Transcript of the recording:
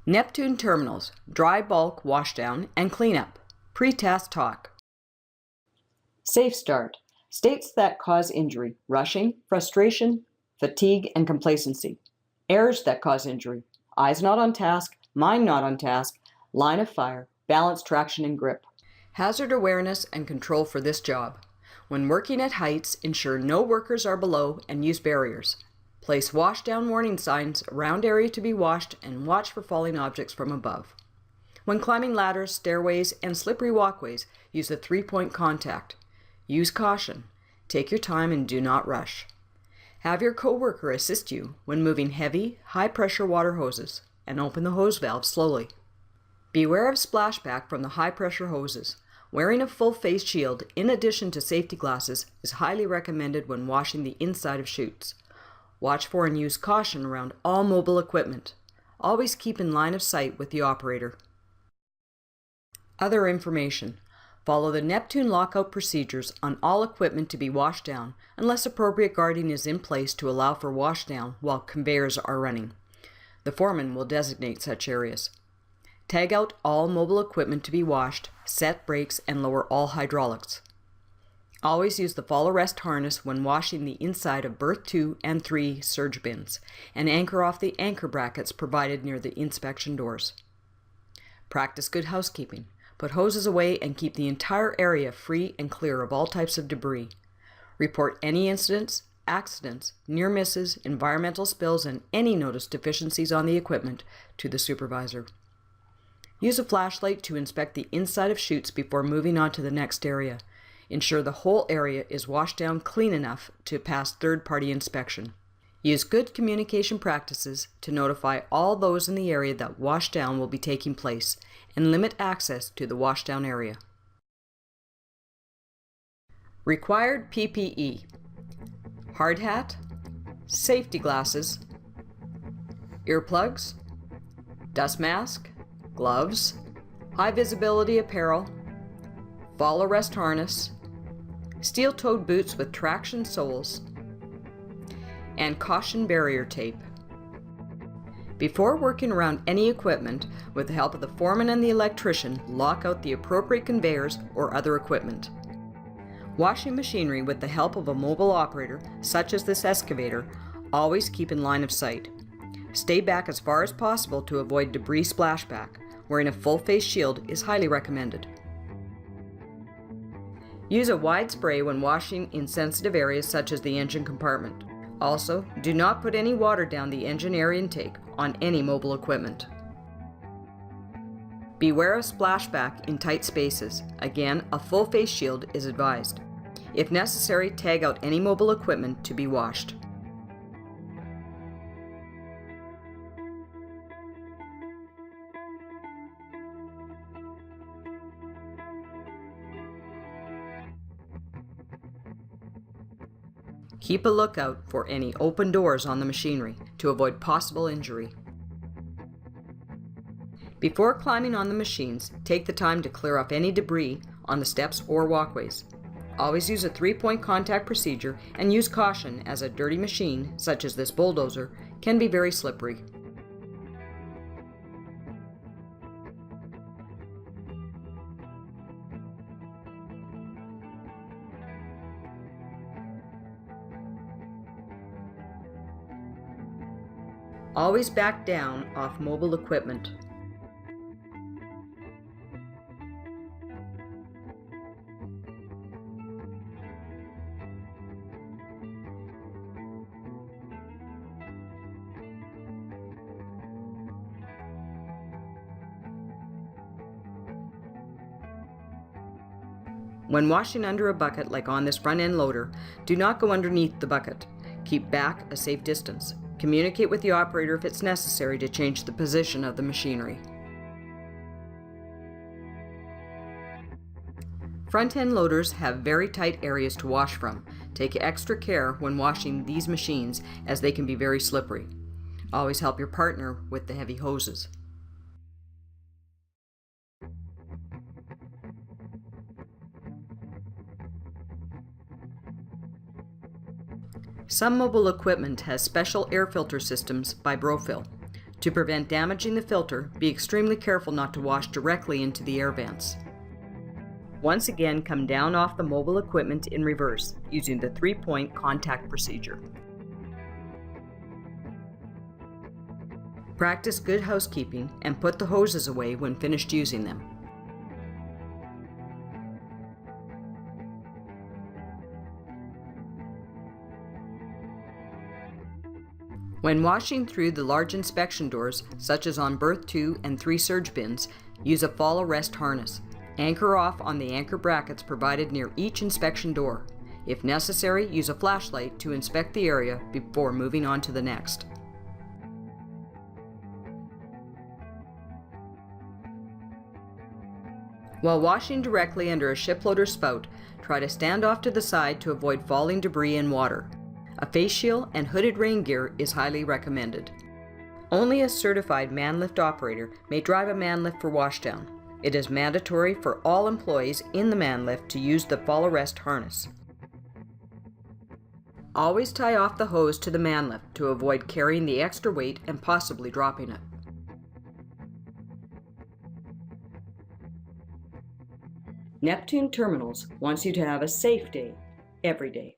Neptune Terminals, dry bulk washdown and cleanup. Pre-task talk. Safe start. States that cause injury: rushing, frustration, fatigue, and complacency. Errors that cause injury: eyes not on task, mind not on task, line of fire, balance, traction, and grip. Hazard awareness and control for this job. When working at heights, ensure no workers are below and use barriers. Place washdown warning signs around area to be washed and watch for falling objects from above. When climbing ladders, stairways, and slippery walkways, use the 3-point contact. Use caution. Take your time and do not rush. Have your coworker assist you when moving heavy, high-pressure water hoses and open the hose valve slowly. Beware of splashback from the high-pressure hoses. Wearing a full face shield in addition to safety glasses is highly recommended when washing the inside of chutes. Watch for and use caution around all mobile equipment. Always keep in line of sight with the operator. Other information. Follow the Neptune lockout procedures on all equipment to be washed down unless appropriate guarding is in place to allow for washdown while conveyors are running. The foreman will designate such areas. Tag out all mobile equipment to be washed, set brakes, and lower all hydraulics. Always use the fall arrest harness when washing the inside of berth 2 and 3 surge bins, and anchor off the anchor brackets provided near the inspection doors. Practice good housekeeping. Put hoses away and keep the entire area free and clear of all types of debris. Report any incidents, accidents, near misses, environmental spills, and any noticed deficiencies on the equipment to the supervisor. Use a flashlight to inspect the inside of chutes before moving on to the next area. Ensure the whole area is washed down clean enough to pass third-party inspection. Use good communication practices to notify all those in the area that washdown will be taking place and limit access to the washdown area. Required PPE: hard hat, safety glasses, earplugs, dust mask, gloves, high visibility apparel, fall arrest harness, steel-toed boots with traction soles, and caution barrier tape. Before working around any equipment, with the help of the foreman and the electrician, lock out the appropriate conveyors or other equipment. Washing machinery with the help of a mobile operator, such as this excavator, always keep in line of sight. Stay back as far as possible to avoid debris splashback. Wearing a full face shield is highly recommended. Use a wide spray when washing in sensitive areas such as the engine compartment. Also, do not put any water down the engine air intake on any mobile equipment. Beware of splashback in tight spaces. Again, a full face shield is advised. If necessary, tag out any mobile equipment to be washed. Keep a lookout for any open doors on the machinery to avoid possible injury. Before climbing on the machines, take the time to clear off any debris on the steps or walkways. Always use a 3-point contact procedure and use caution, as a dirty machine, such as this bulldozer, can be very slippery. Always back down off mobile equipment. When washing under a bucket like on this front end loader, do not go underneath the bucket. Keep back a safe distance. Communicate with the operator if it's necessary to change the position of the machinery. Front-end loaders have very tight areas to wash from. Take extra care when washing these machines, as they can be very slippery. Always help your partner with the heavy hoses. Some mobile equipment has special air filter systems by Brofil. To prevent damaging the filter, be extremely careful not to wash directly into the air vents. Once again, come down off the mobile equipment in reverse, using the 3-point contact procedure. Practice good housekeeping and put the hoses away when finished using them. When washing through the large inspection doors, such as on berth 2 and 3 surge bins, use a fall arrest harness. Anchor off on the anchor brackets provided near each inspection door. If necessary, use a flashlight to inspect the area before moving on to the next. While washing directly under a shiploader spout, try to stand off to the side to avoid falling debris and water. A face shield and hooded rain gear is highly recommended. Only a certified man-lift operator may drive a man-lift for washdown. It is mandatory for all employees in the man-lift to use the fall arrest harness. Always tie off the hose to the man-lift to avoid carrying the extra weight and possibly dropping it. Neptune Terminals wants you to have a safe day every day.